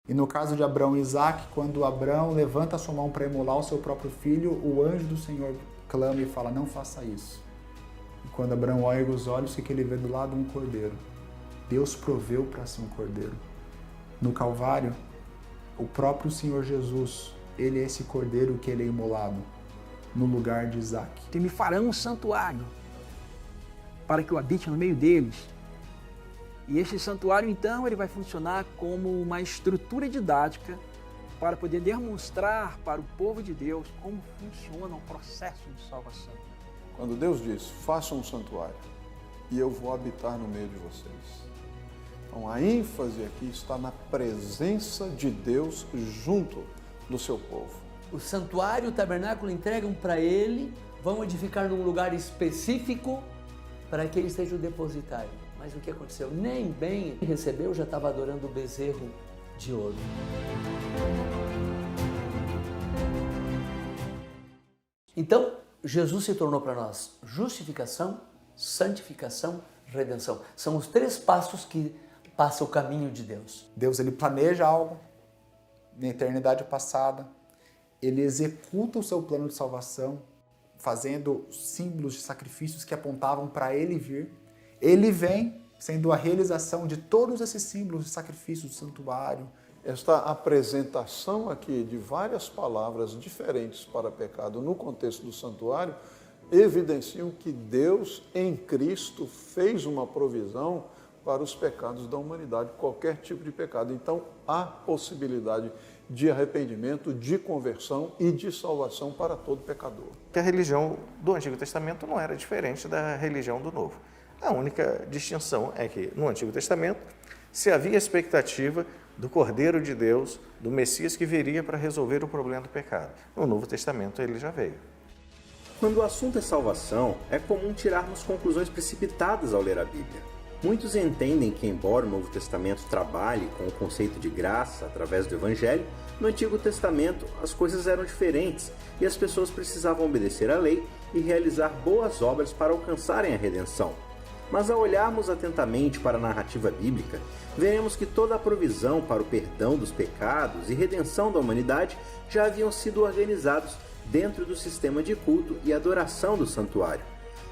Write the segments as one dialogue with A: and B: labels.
A: E no caso de Abraão e Isaac, quando Abraão levanta a sua mão para imolar o seu próprio filho, o anjo do Senhor clama e fala, não faça isso. E quando Abraão ergue os olhos, o que ele vê do lado? Um cordeiro. Deus proveu para si um cordeiro. No Calvário, o próprio Senhor Jesus, ele é esse cordeiro que ele é imolado no lugar de Isaac.
B: E me farão um santuário para que eu habite no meio deles. E esse santuário, então, ele vai funcionar como uma estrutura didática para poder demonstrar para o povo de Deus como funciona o processo de salvação.
C: Quando Deus diz, faça um santuário e eu vou habitar no meio de vocês. Então a ênfase aqui está na presença de Deus junto do seu povo.
D: O santuário, o tabernáculo entregam para ele, vão edificar num lugar específico para que ele seja o depositário. Mas o que aconteceu? Nem bem recebeu, já estava adorando o bezerro de ouro. Então, Jesus se tornou para nós justificação, santificação, redenção. São os 3 passos que passa o caminho de Deus.
A: Deus, ele planeja algo na eternidade passada, ele executa o seu plano de salvação, fazendo símbolos de sacrifícios que apontavam para ele vir. Ele vem sendo a realização de todos esses símbolos de sacrifício do santuário.
C: Esta apresentação aqui de várias palavras diferentes para pecado no contexto do santuário evidenciam que Deus em Cristo fez uma provisão para os pecados da humanidade, qualquer tipo de pecado. Então, há possibilidade de arrependimento, de conversão e de salvação para todo pecador.
E: A religião do Antigo Testamento não era diferente da religião do Novo. A única distinção é que, no Antigo Testamento, se havia expectativa do Cordeiro de Deus, do Messias que viria para resolver o problema do pecado. No Novo Testamento, ele já veio.
F: Quando o assunto é salvação, é comum tirarmos conclusões precipitadas ao ler a Bíblia. Muitos entendem que, embora o Novo Testamento trabalhe com o conceito de graça através do Evangelho, no Antigo Testamento as coisas eram diferentes e as pessoas precisavam obedecer à lei e realizar boas obras para alcançarem a redenção. Mas ao olharmos atentamente para a narrativa bíblica, veremos que toda a provisão para o perdão dos pecados e redenção da humanidade já haviam sido organizados dentro do sistema de culto e adoração do santuário.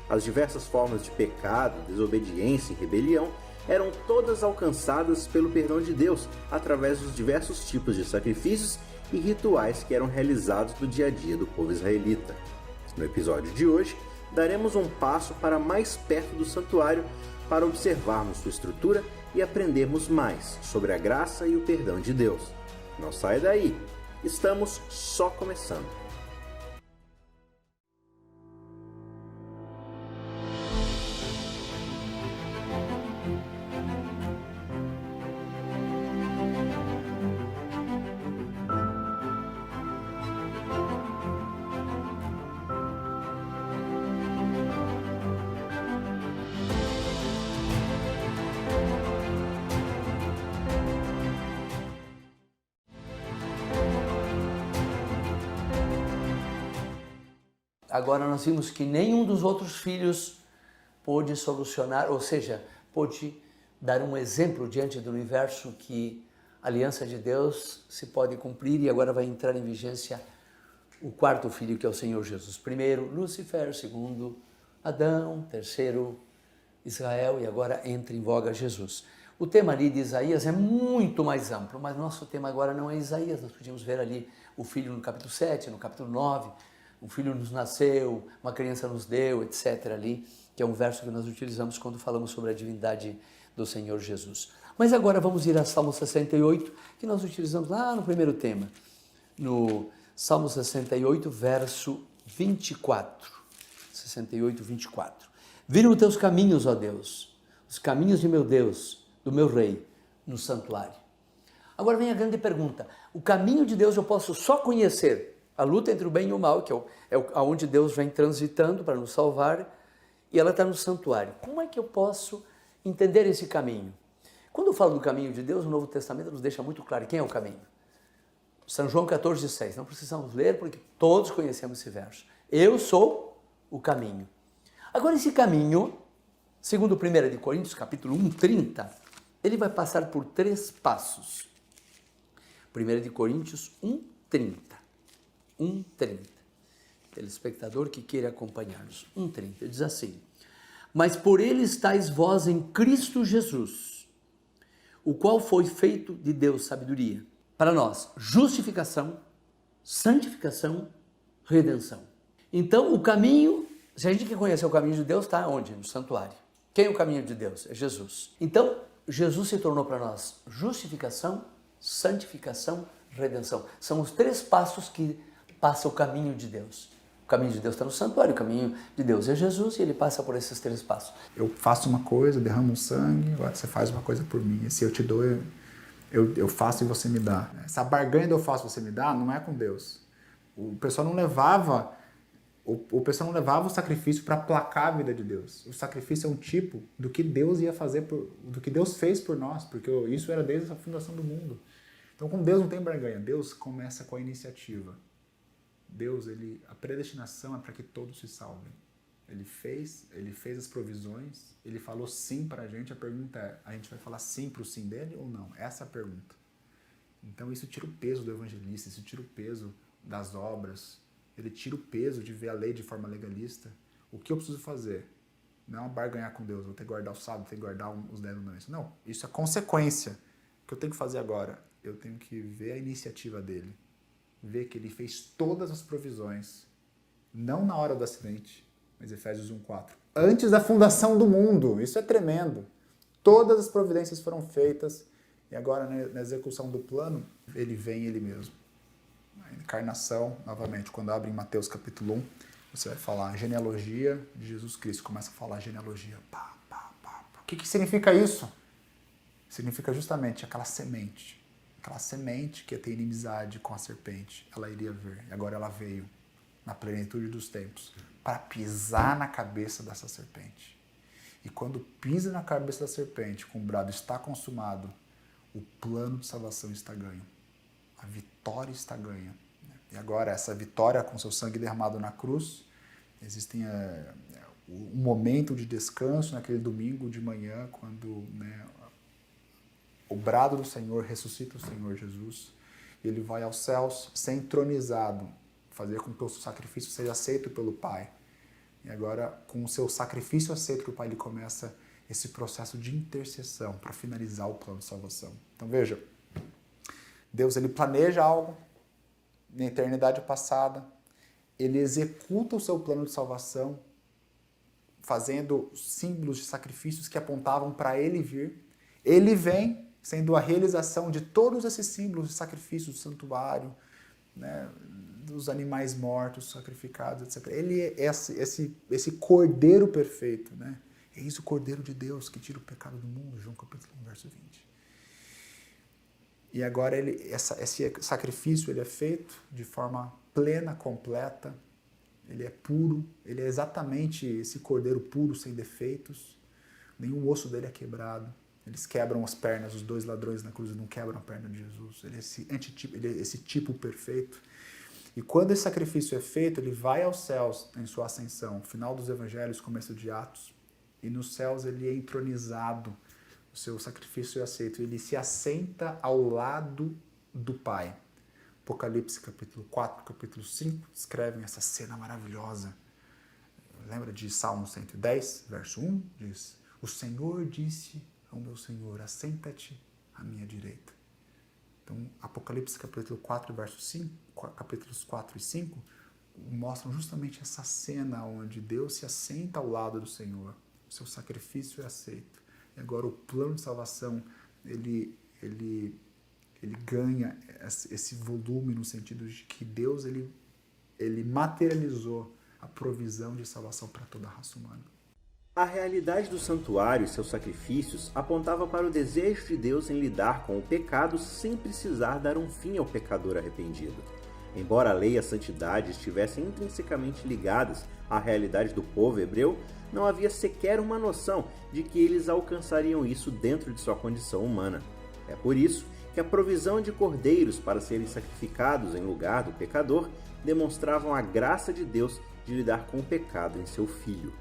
F: As diversas formas de pecado, desobediência e rebelião eram todas alcançadas pelo perdão de Deus através dos diversos tipos de sacrifícios e rituais que eram realizados no dia a dia do povo israelita. No episódio de hoje, daremos um passo para mais perto do santuário para observarmos sua estrutura e aprendermos mais sobre a graça e o perdão de Deus. Não saia daí, estamos só começando.
D: Agora nós vimos que nenhum dos outros filhos pôde solucionar, ou seja, pôde dar um exemplo diante do universo que a aliança de Deus se pode cumprir, e agora vai entrar em vigência o 4º filho, que é o Senhor Jesus. Primeiro, Lúcifer; segundo, Adão; terceiro, Israel, e agora entra em voga Jesus. O tema ali de Isaías é muito mais amplo, mas nosso tema agora não é Isaías. Nós podíamos ver ali o filho no capítulo 7, no capítulo 9, um filho nos nasceu, uma criança nos deu, etc. ali, que é um verso que nós utilizamos quando falamos sobre a divindade do Senhor Jesus. Mas agora vamos ir a Salmo 68, que nós utilizamos lá no primeiro tema, no Salmo 68, verso 24. 68, 24. Viram os teus caminhos, ó Deus, os caminhos de meu Deus, do meu Rei, no santuário. Agora vem a grande pergunta: o caminho de Deus eu posso só conhecer, a luta entre o bem e o mal, que é onde Deus vem transitando para nos salvar, e ela está no santuário. Como é que eu posso entender esse caminho? Quando eu falo do caminho de Deus, o Novo Testamento nos deixa muito claro quem é o caminho. São João 14,6. Não precisamos ler porque todos conhecemos esse verso. Eu sou o caminho. Agora, esse caminho, segundo 1 Coríntios, capítulo 1, 30, ele vai passar por 3 passos. 1 Coríntios 1:30. 1:30. Telespectador que queira acompanhar-nos. 1:30. Diz assim: mas por ele estáis vós em Cristo Jesus, o qual foi feito de Deus sabedoria, para nós justificação, santificação, redenção. Então o caminho, se a gente quer conhecer o caminho de Deus, está onde? No santuário. Quem é o caminho de Deus? É Jesus. Então Jesus se tornou para nós justificação, santificação, redenção. São os 3 passos que passa o caminho de Deus. O caminho de Deus está no santuário, o caminho de Deus é Jesus e ele passa por esses 3 passos.
A: Eu faço uma coisa, derramo um sangue, agora você faz uma coisa por mim. Se eu te dou, eu faço e você me dá. Essa barganha do eu faço e você me dá não é com Deus. O pessoal não levava o sacrifício para aplacar a vida de Deus. O sacrifício é um tipo do que Deus ia fazer, do que Deus fez por nós, porque isso era desde a fundação do mundo. Então, com Deus não tem barganha. Deus começa com a iniciativa. Deus, a predestinação é para que todos se salvem. Ele fez as provisões, ele falou sim para a gente. A pergunta é, a gente vai falar sim para o sim dele ou não? Essa é a pergunta. Então isso tira o peso do evangelista, isso tira o peso das obras, ele tira o peso de ver a lei de forma legalista. O que eu preciso fazer? Não é barganhar com Deus, vou ter que guardar o sábado, vou ter que guardar os 10 mandamentos. Não, isso é consequência. O que eu tenho que fazer agora? Eu tenho que ver a iniciativa dele. Ver que ele fez todas as provisões, não na hora do acidente, mas Efésios 1:4. Antes da fundação do mundo, isso é tremendo. Todas as providências foram feitas e agora na execução do plano, ele vem ele mesmo. A encarnação, novamente, quando abre em Mateus capítulo 1, você vai falar a genealogia de Jesus Cristo, começa a falar a genealogia. O que significa isso? Significa justamente aquela semente que ia ter inimizade com a serpente, ela iria vir. E agora ela veio na plenitude dos tempos para pisar na cabeça dessa serpente. E quando pisa na cabeça da serpente, com o brado está consumado, o plano de salvação está ganho. A vitória está ganha. E agora essa vitória com seu sangue derramado na cruz, existem um momento de descanso naquele domingo de manhã, quando o brado do Senhor ressuscita o Senhor Jesus, ele vai aos céus, ser entronizado, fazer com que o seu sacrifício seja aceito pelo Pai. E agora, com o seu sacrifício aceito pelo Pai, ele começa esse processo de intercessão para finalizar o plano de salvação. Então veja, Deus ele planeja algo na eternidade passada, ele executa o seu plano de salvação, fazendo símbolos de sacrifícios que apontavam para ele vir. Ele vem, sendo a realização de todos esses símbolos de sacrifício do santuário, dos animais mortos, sacrificados, etc. Ele é esse cordeiro perfeito. Eis o cordeiro de Deus que tira o pecado do mundo, João capítulo 1, verso 20. E agora esse sacrifício ele é feito de forma plena, completa, ele é puro, ele é exatamente esse cordeiro puro, sem defeitos, nenhum osso dele é quebrado. Eles quebram as pernas, os 2 ladrões na cruz não quebram a perna de Jesus. Ele é esse tipo perfeito. E quando esse sacrifício é feito, ele vai aos céus em sua ascensão. Final dos evangelhos, começo de Atos. E nos céus ele é entronizado. O seu sacrifício é aceito. Ele se assenta ao lado do Pai. Apocalipse capítulo 4, capítulo 5, descrevem essa cena maravilhosa. Lembra de Salmo 110, verso 1? Diz, o Senhor disse ao meu Senhor, assenta-te à minha direita. Então, Apocalipse capítulo 4, verso 5, capítulos 4 e 5, mostram justamente essa cena onde Deus se assenta ao lado do Senhor. O seu sacrifício é aceito. E agora o plano de salvação, ele ganha esse volume no sentido de que Deus ele materializou a provisão de salvação para toda a raça humana.
F: A realidade do santuário e seus sacrifícios apontava para o desejo de Deus em lidar com o pecado sem precisar dar um fim ao pecador arrependido. Embora a lei e a santidade estivessem intrinsecamente ligadas à realidade do povo hebreu, não havia sequer uma noção de que eles alcançariam isso dentro de sua condição humana. É por isso que a provisão de cordeiros para serem sacrificados em lugar do pecador demonstravam a graça de Deus de lidar com o pecado em seu Filho.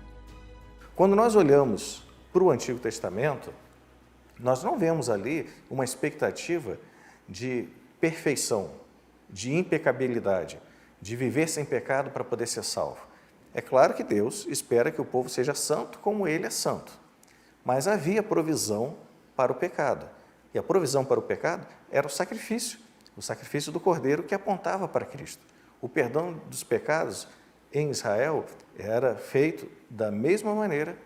E: Quando nós olhamos para o Antigo Testamento, nós não vemos ali uma expectativa de perfeição, de impecabilidade, de viver sem pecado para poder ser salvo. É claro que Deus espera que o povo seja santo como Ele é santo, mas havia provisão para o pecado. E a provisão para o pecado era o sacrifício do Cordeiro que apontava para Cristo. O perdão dos pecados em Israel era feito da mesma maneira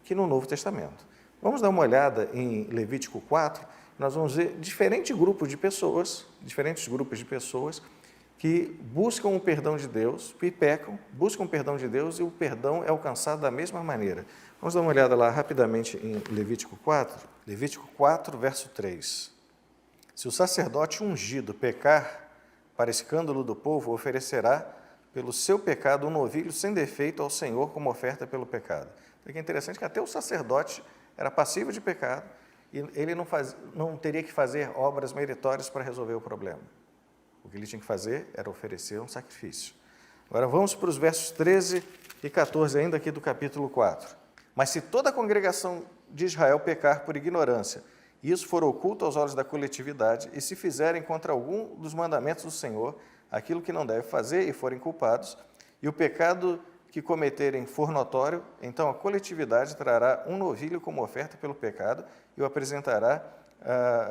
E: que no Novo Testamento. Vamos dar uma olhada em Levítico 4, nós vamos ver diferentes grupos de pessoas que buscam o perdão de Deus e pecam, buscam o perdão de Deus e o perdão é alcançado da mesma maneira. Vamos dar uma olhada lá rapidamente em Levítico 4. Levítico 4, verso 3. Se o sacerdote ungido pecar para escândalo do povo, oferecerá pelo seu pecado um novilho sem defeito ao Senhor como oferta pelo pecado. É interessante que até o sacerdote era passivo de pecado e ele não teria que fazer obras meritórias para resolver o problema. O que ele tinha que fazer era oferecer um sacrifício. Agora vamos para os versos 13 e 14 ainda aqui do capítulo 4. Mas se toda a congregação de Israel pecar por ignorância, e isso for oculto aos olhos da coletividade, e se fizerem contra algum dos mandamentos do Senhor aquilo que não deve fazer e forem culpados, e o pecado que cometerem for notório, então a coletividade trará um novilho como oferta pelo pecado e o apresentará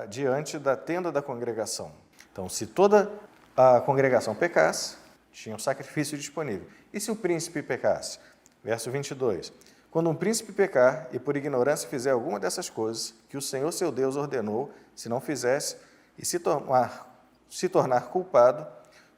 E: diante da tenda da congregação. Então, se toda a congregação pecasse, tinha um sacrifício disponível. E se o príncipe pecasse? Verso 22. Quando um príncipe pecar e por ignorância fizer alguma dessas coisas que o Senhor seu Deus ordenou, se não fizesse, e se tornar culpado,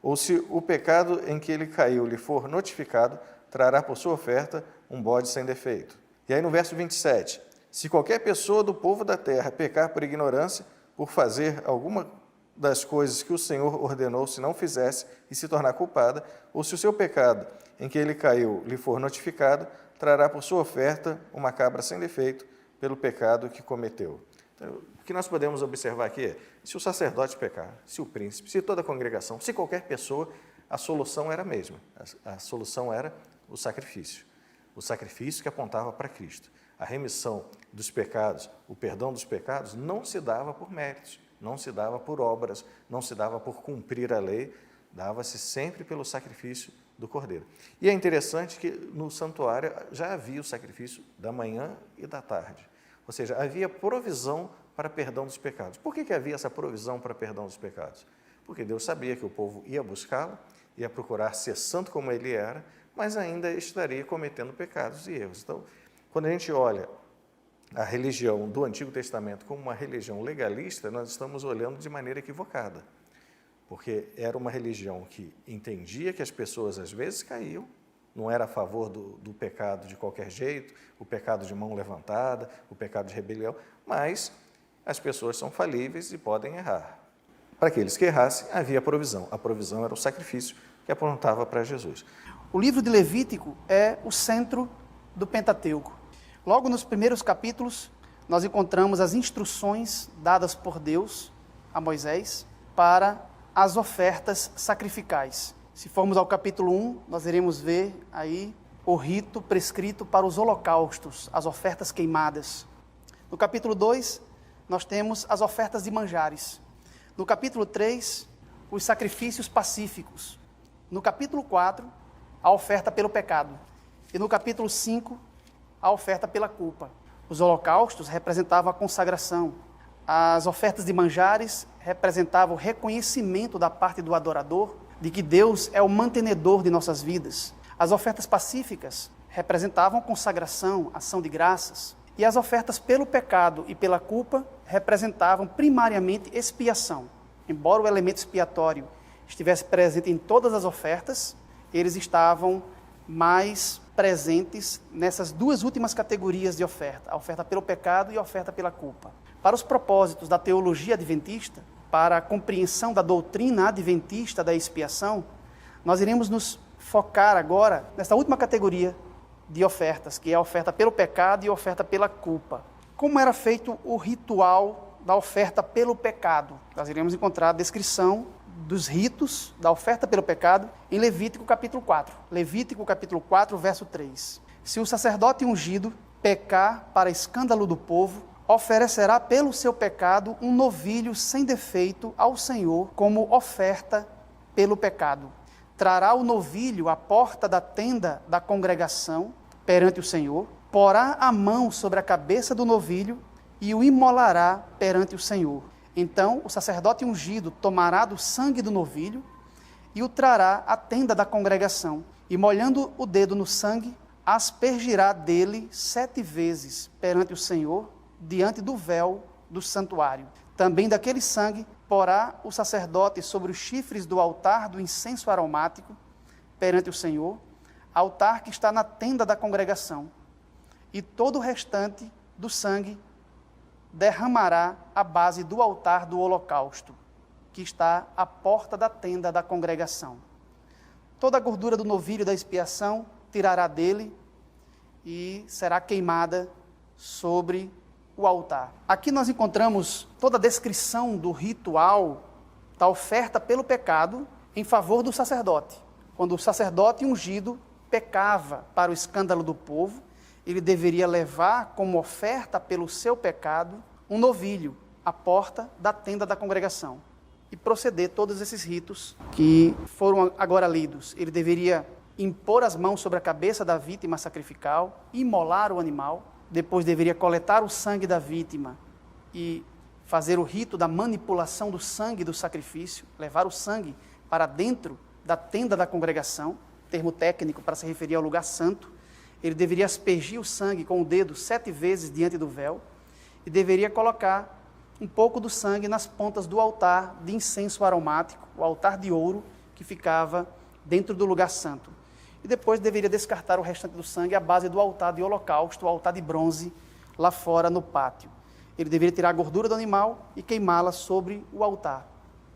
E: ou se o pecado em que ele caiu lhe for notificado, trará por sua oferta um bode sem defeito. E aí no verso 27, se qualquer pessoa do povo da terra pecar por ignorância, por fazer alguma das coisas que o Senhor ordenou, se não fizesse, e se tornar culpada, ou se o seu pecado em que ele caiu lhe for notificado, trará por sua oferta uma cabra sem defeito pelo pecado que cometeu. Então, o que nós podemos observar aqui é, se o sacerdote pecar, se o príncipe, se toda a congregação, se qualquer pessoa, a solução era a mesma. A solução era o sacrifício que apontava para Cristo. A remissão dos pecados, o perdão dos pecados, não se dava por méritos, não se dava por obras, não se dava por cumprir a lei, dava-se sempre pelo sacrifício do Cordeiro. E é interessante que no santuário já havia o sacrifício da manhã e da tarde. Ou seja, havia provisão para perdão dos pecados. Por que havia essa provisão para perdão dos pecados? Porque Deus sabia que o povo ia buscá-lo, ia procurar ser santo como ele era, mas ainda estaria cometendo pecados e erros. Então, quando a gente olha a religião do Antigo Testamento como uma religião legalista, nós estamos olhando de maneira equivocada, porque era uma religião que entendia que as pessoas às vezes caíam, não era a favor do pecado de qualquer jeito, o pecado de mão levantada, o pecado de rebelião, mas as pessoas são falíveis e podem errar. Para aqueles que errassem, havia provisão. A provisão era o sacrifício que apontava para Jesus.
G: O livro de Levítico é o centro do Pentateuco. Logo nos primeiros capítulos, nós encontramos as instruções dadas por Deus a Moisés para as ofertas sacrificais. Se formos ao capítulo 1, nós iremos ver aí o rito prescrito para os holocaustos, as ofertas queimadas. No capítulo 2, nós temos as ofertas de manjares. No capítulo 3, os sacrifícios pacíficos. No capítulo 4, a oferta pelo pecado. E no capítulo 5, a oferta pela culpa. Os holocaustos representavam a consagração. As ofertas de manjares representavam o reconhecimento da parte do adorador de que Deus é o mantenedor de nossas vidas. As ofertas pacíficas representavam consagração, ação de graças. E as ofertas pelo pecado e pela culpa representavam primariamente expiação. Embora o elemento expiatório estivesse presente em todas as ofertas, eles estavam mais presentes nessas duas últimas categorias de oferta, a oferta pelo pecado e a oferta pela culpa. Para os propósitos da teologia adventista, para a compreensão da doutrina adventista da expiação, nós iremos nos focar agora nessa última categoria de ofertas, que é a oferta pelo pecado e a oferta pela culpa. Como era feito o ritual da oferta pelo pecado? Nós iremos encontrar a descrição dos ritos da oferta pelo pecado em Levítico capítulo 4. Levítico capítulo 4, verso 3. Se o sacerdote ungido pecar para escândalo do povo, oferecerá pelo seu pecado um novilho sem defeito ao Senhor como oferta pelo pecado. Trará o novilho à porta da tenda da congregação perante o Senhor, porá a mão sobre a cabeça do novilho e o imolará perante o Senhor. Então o sacerdote ungido tomará do sangue do novilho e o trará à tenda da congregação, e molhando o dedo no sangue, aspergirá dele 7 vezes perante o Senhor, diante do véu do santuário. Também daquele sangue porá o sacerdote sobre os chifres do altar do incenso aromático perante o Senhor, altar que está na tenda da congregação, e todo o restante do sangue derramará à base do altar do holocausto, que está à porta da tenda da congregação. Toda a gordura do novilho da expiação tirará dele e será queimada sobre o altar. Aqui nós encontramos toda a descrição do ritual da oferta pelo pecado em favor do sacerdote. Quando o sacerdote ungido pecava para o escândalo do povo, ele deveria levar como oferta pelo seu pecado um novilho à porta da tenda da congregação e proceder todos esses ritos que foram agora lidos. Ele deveria impor as mãos sobre a cabeça da vítima sacrificial, imolar o animal, depois deveria coletar o sangue da vítima e fazer o rito da manipulação do sangue do sacrifício, levar o sangue para dentro da tenda da congregação, termo técnico para se referir ao lugar santo. Ele deveria aspergir o sangue com o dedo 7 vezes diante do véu e deveria colocar um pouco do sangue nas pontas do altar de incenso aromático, o altar de ouro que ficava dentro do lugar santo. E depois deveria descartar o restante do sangue à base do altar de holocausto, o altar de bronze, lá fora no pátio. Ele deveria tirar a gordura do animal e queimá-la sobre o altar.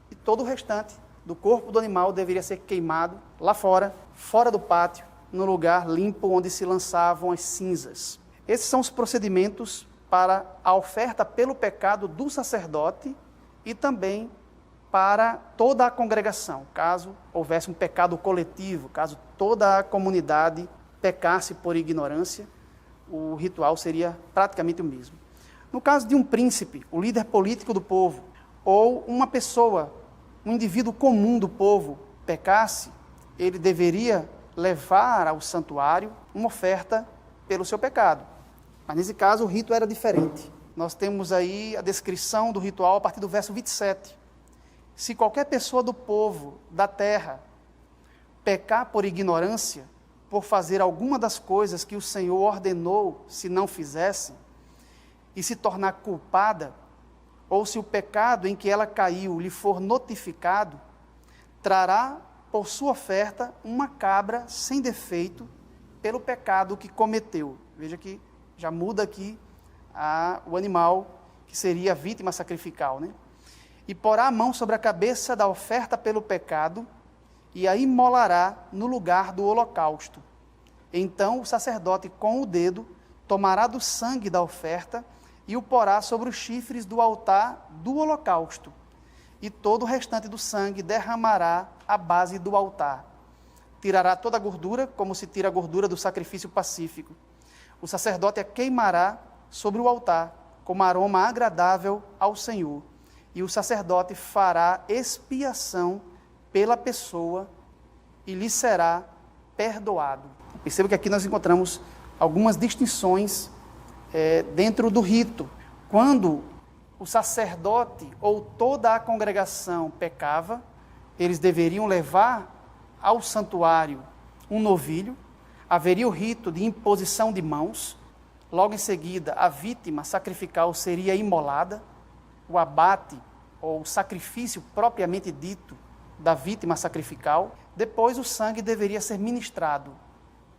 G: E todo o restante do corpo do animal deveria ser queimado lá fora, fora do pátio, no lugar limpo onde se lançavam as cinzas. Esses são os procedimentos para a oferta pelo pecado do sacerdote e também para toda a congregação, caso houvesse um pecado coletivo, caso toda a comunidade pecasse por ignorância, o ritual seria praticamente o mesmo. No caso de um príncipe, o líder político do povo, ou uma pessoa, um indivíduo comum do povo, pecasse, ele deveria levar ao santuário uma oferta pelo seu pecado. Mas nesse caso o rito era diferente. Nós temos aí a descrição do ritual a partir do verso 27. Se qualquer pessoa do povo, da terra, pecar por ignorância, por fazer alguma das coisas que o Senhor ordenou se não fizesse, e se tornar culpada, ou se o pecado em que ela caiu lhe for notificado, trará por sua oferta uma cabra sem defeito pelo pecado que cometeu. Veja que já muda aqui o animal que seria a vítima sacrificial, né? E porá a mão sobre a cabeça da oferta pelo pecado e a imolará no lugar do holocausto. Então o sacerdote com o dedo tomará do sangue da oferta e o porá sobre os chifres do altar do holocausto, e todo o restante do sangue derramará à base do altar. Tirará toda a gordura, como se tira a gordura do sacrifício pacífico. O sacerdote a queimará sobre o altar, como aroma agradável ao Senhor, e o sacerdote fará expiação pela pessoa e lhe será perdoado. Perceba que aqui nós encontramos algumas distinções dentro do rito. Quando o sacerdote ou toda a congregação pecava, eles deveriam levar ao santuário um novilho, haveria o rito de imposição de mãos, logo em seguida a vítima sacrificial seria imolada, o abate ou o sacrifício propriamente dito da vítima sacrificial, depois o sangue deveria ser ministrado,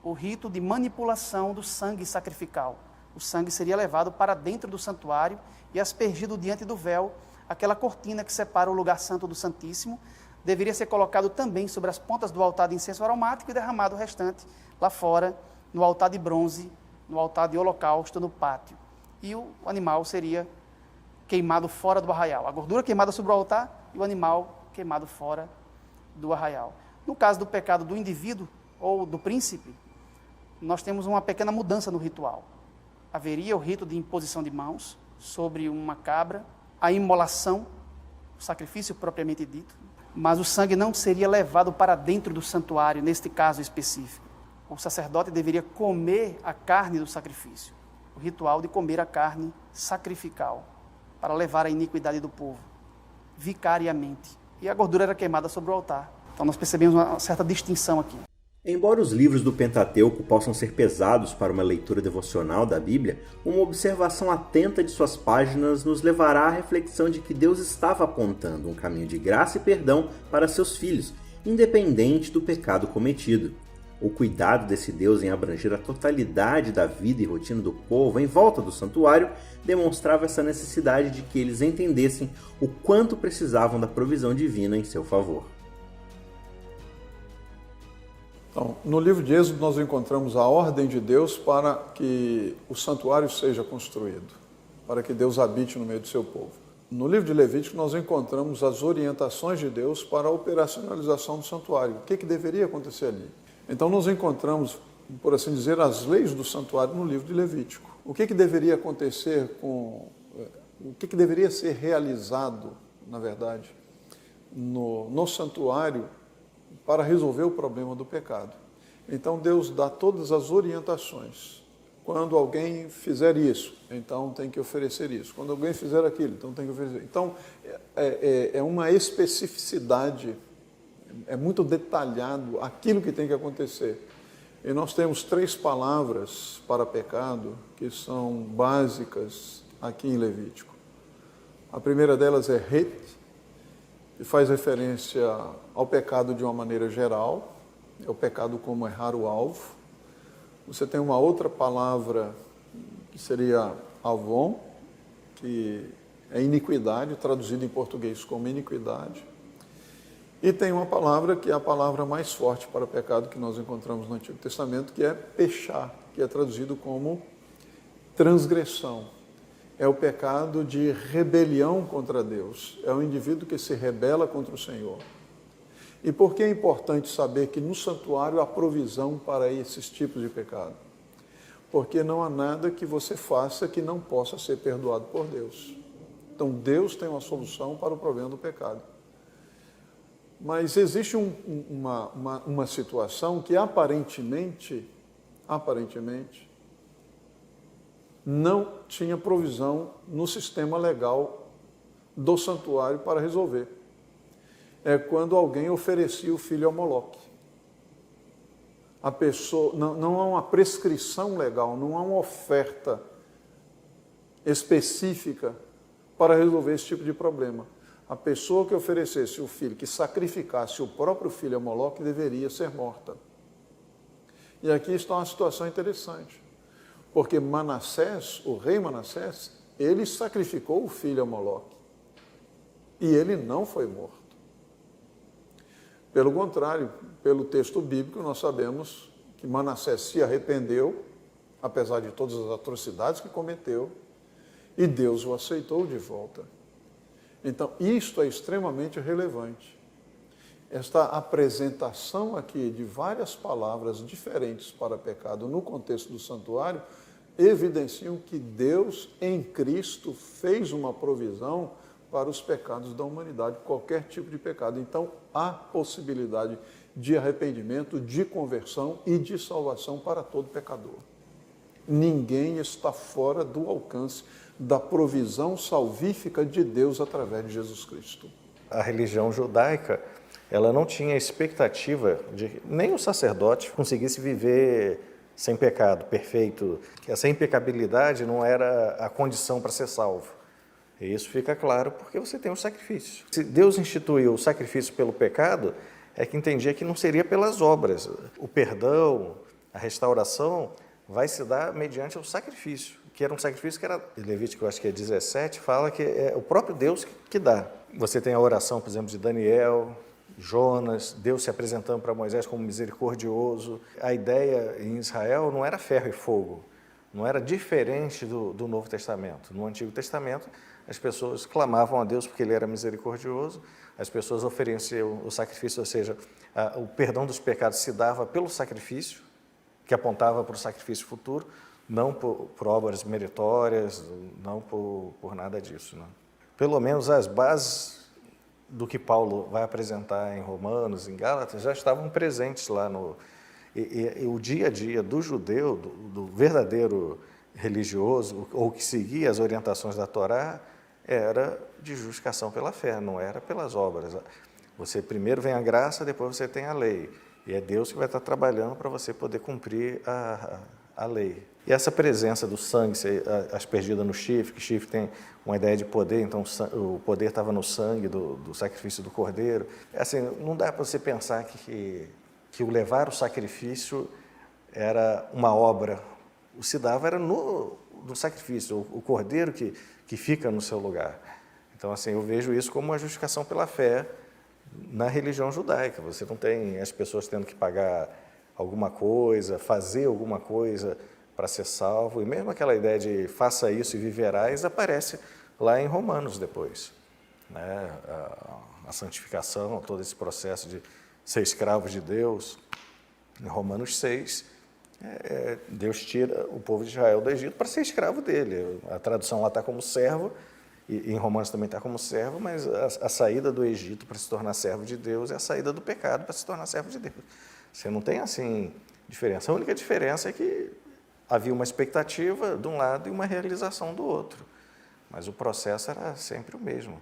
G: o rito de manipulação do sangue sacrificial. O sangue seria levado para dentro do santuário e aspergido diante do véu, aquela cortina que separa o lugar santo do Santíssimo, deveria ser colocado também sobre as pontas do altar de incenso aromático e derramado o restante lá fora, no altar de bronze, no altar de holocausto, no pátio. E o animal seria queimado fora do arraial. A gordura queimada sobre o altar e o animal queimado fora do arraial. No caso do pecado do indivíduo ou do príncipe, nós temos uma pequena mudança no ritual. Haveria o rito de imposição de mãos, sobre uma cabra, a imolação, o sacrifício propriamente dito, mas o sangue não seria levado para dentro do santuário, neste caso específico. O sacerdote deveria comer a carne do sacrifício, o ritual de comer a carne sacrificial, para levar a iniquidade do povo, vicariamente. E a gordura era queimada sobre o altar. Então nós percebemos uma certa distinção aqui.
F: Embora os livros do Pentateuco possam ser pesados para uma leitura devocional da Bíblia, uma observação atenta de suas páginas nos levará à reflexão de que Deus estava apontando um caminho de graça e perdão para seus filhos, independente do pecado cometido. O cuidado desse Deus em abranger a totalidade da vida e rotina do povo em volta do santuário demonstrava essa necessidade de que eles entendessem o quanto precisavam da provisão divina em seu favor.
C: Então, no livro de Êxodo nós encontramos a ordem de Deus para que o santuário seja construído, para que Deus habite no meio do seu povo. No livro de Levítico nós encontramos as orientações de Deus para a operacionalização do santuário, o que deveria acontecer ali. Então nós encontramos, por assim dizer, as leis do santuário no livro de Levítico. O que deveria acontecer o que deveria ser realizado, na verdade, no santuário para resolver o problema do pecado. Então Deus dá todas as orientações. Quando alguém fizer isso, então tem que oferecer isso. Quando alguém fizer aquilo, então tem que oferecer. Então é uma especificidade, é muito detalhado aquilo que tem que acontecer. E nós temos 3 palavras para pecado que são básicas aqui em Levítico. A primeira delas é het, que faz referência ao pecado de uma maneira geral, é o pecado como errar o alvo. Você tem uma outra palavra que seria avon, que é iniquidade, traduzido em português como iniquidade. E tem uma palavra que é a palavra mais forte para pecado que nós encontramos no Antigo Testamento, que é pechá, que é traduzido como transgressão. É o pecado de rebelião contra Deus. É o indivíduo que se rebela contra o Senhor. E por que é importante saber que no santuário há provisão para esses tipos de pecado? Porque não há nada que você faça que não possa ser perdoado por Deus. Então Deus tem uma solução para o problema do pecado. Mas existe uma situação que aparentemente não tinha provisão no sistema legal do santuário para resolver. É quando alguém oferecia o filho a Moloque. A pessoa, não há uma prescrição legal, não há uma oferta específica para resolver esse tipo de problema. A pessoa que oferecesse o filho, que sacrificasse o próprio filho a Moloque, deveria ser morta. E aqui está uma situação interessante. Porque Manassés, o rei Manassés, ele sacrificou o filho a Moloque. E ele não foi morto. Pelo contrário, pelo texto bíblico, nós sabemos que Manassés se arrependeu, apesar de todas as atrocidades que cometeu, e Deus o aceitou de volta. Então, isto é extremamente relevante. Esta apresentação aqui de várias palavras diferentes para pecado no contexto do santuário evidenciam que Deus, em Cristo, fez uma provisão para os pecados da humanidade, qualquer tipo de pecado. Então, há possibilidade de arrependimento, de conversão e de salvação para todo pecador. Ninguém está fora do alcance da provisão salvífica de Deus através de Jesus Cristo.
E: A religião judaica, ela não tinha expectativa de que nem o sacerdote conseguisse viver sem pecado, perfeito. Essa impecabilidade não era a condição para ser salvo. E isso fica claro porque você tem o sacrifício. Se Deus instituiu o sacrifício pelo pecado, é que entendia que não seria pelas obras. O perdão, a restauração, vai se dar mediante o sacrifício, que era um sacrifício que era, Levítico, acho que é 17, fala que é o próprio Deus que dá. Você tem a oração, por exemplo, de Daniel, Jonas, Deus se apresentando para Moisés como misericordioso. A ideia em Israel não era ferro e fogo, não era diferente do Novo Testamento. No Antigo Testamento, as pessoas clamavam a Deus porque Ele era misericordioso, as pessoas ofereciam o sacrifício, ou seja, o perdão dos pecados se dava pelo sacrifício, que apontava para o sacrifício futuro. não por obras meritórias, não por nada disso. Né? Pelo menos as bases do que Paulo vai apresentar em Romanos, em Gálatas, já estavam presentes lá e o dia a dia do judeu, do verdadeiro religioso, ou que seguia as orientações da Torá, era de justificação pela fé, não era pelas obras. Você primeiro vem a graça, depois você tem a lei. E é Deus que vai estar trabalhando para você poder cumprir a lei. E essa presença do sangue aspergida no chifre, que chifre tem uma ideia de poder, então o poder estava no sangue do sacrifício do cordeiro. Assim, não dá para você pensar que o levar o sacrifício era uma obra. O se dava era no sacrifício, o cordeiro que fica no seu lugar. Então, assim, eu vejo isso como uma justificação pela fé na religião judaica. Você não tem as pessoas tendo que pagar alguma coisa, fazer alguma coisa para ser salvo. E mesmo aquela ideia de faça isso e viverás aparece lá em Romanos depois. Né? A santificação, todo esse processo de ser escravo de Deus. Em Romanos 6, Deus tira o povo de Israel do Egito para ser escravo dele. A tradução lá está como servo, e em Romanos também está como servo, mas a saída do Egito para se tornar servo de Deus é a saída do pecado para se tornar servo de Deus. Você não tem, assim, diferença. A única diferença é que havia uma expectativa de um lado e uma realização do outro. Mas o processo era sempre o mesmo.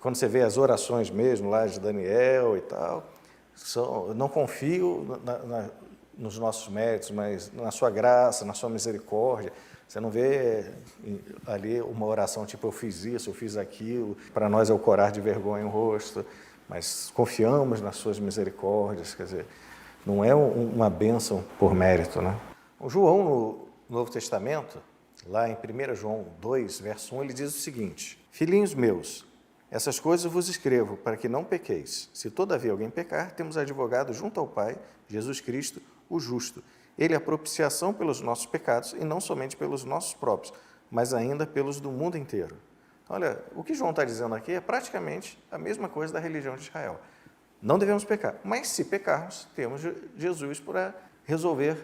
E: Quando você vê as orações mesmo lá de Daniel e tal, não confio nos nossos méritos, mas na sua graça, na sua misericórdia. Você não vê ali uma oração tipo, eu fiz isso, eu fiz aquilo. Para nós é o corar de vergonha no rosto, mas confiamos nas suas misericórdias. Quer dizer, não é uma bênção por mérito, né? O João, no Novo Testamento, lá em 1 João 2, verso 1, ele diz o seguinte: filhinhos meus, essas coisas vos escrevo para que não pequeis. Se todavia alguém pecar, temos advogado junto ao Pai, Jesus Cristo, o justo. Ele é a propiciação pelos nossos pecados, e não somente pelos nossos próprios, mas ainda pelos do mundo inteiro. Olha, o que João está dizendo aqui é praticamente a mesma coisa da religião de Israel. Não devemos pecar, mas se pecarmos, temos Jesus para resolver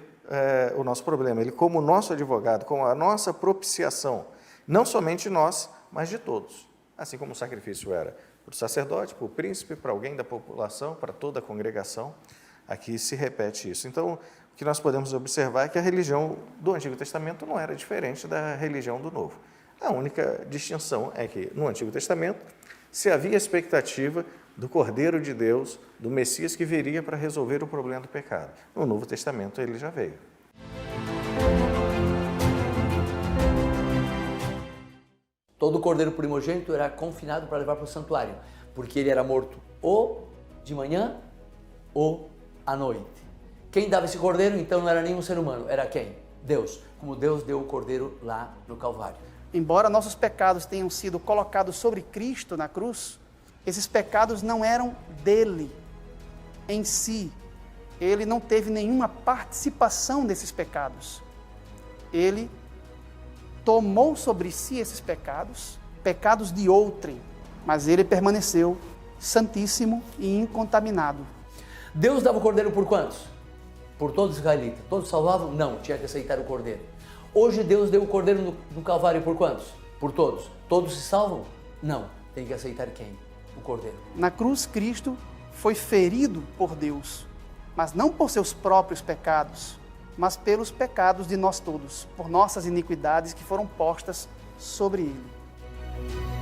E: o nosso problema. Ele como nosso advogado, como a nossa propiciação, não somente nós, mas de todos. Assim como o sacrifício era para o sacerdote, para o príncipe, para alguém da população, para toda a congregação, aqui se repete isso. Então, o que nós podemos observar é que a religião do Antigo Testamento não era diferente da religião do Novo. A única distinção é que, no Antigo Testamento, se havia expectativa do Cordeiro de Deus, do Messias que viria para resolver o problema do pecado. No Novo Testamento, ele já veio.
D: Todo cordeiro primogênito era confinado para levar para o santuário, porque ele era morto ou de manhã ou à noite. Quem dava esse cordeiro, então, não era nenhum ser humano, era quem? Deus, como Deus deu o cordeiro lá no Calvário.
G: Embora nossos pecados tenham sido colocados sobre Cristo na cruz, esses pecados não eram dele em si. Ele não teve nenhuma participação desses pecados. Ele tomou sobre si esses pecados, pecados de outrem, mas ele permaneceu santíssimo e incontaminado.
D: Deus dava o cordeiro por quantos? Por todos os israelitas. Todos salvavam? Não, tinha que aceitar o cordeiro. Hoje Deus deu o cordeiro no Calvário por quantos? Por todos. Todos se salvam? Não, tem que aceitar quem? O cordeiro.
G: Na cruz, Cristo foi ferido por Deus, mas não por seus próprios pecados, mas pelos pecados de nós todos, por nossas iniquidades que foram postas sobre ele.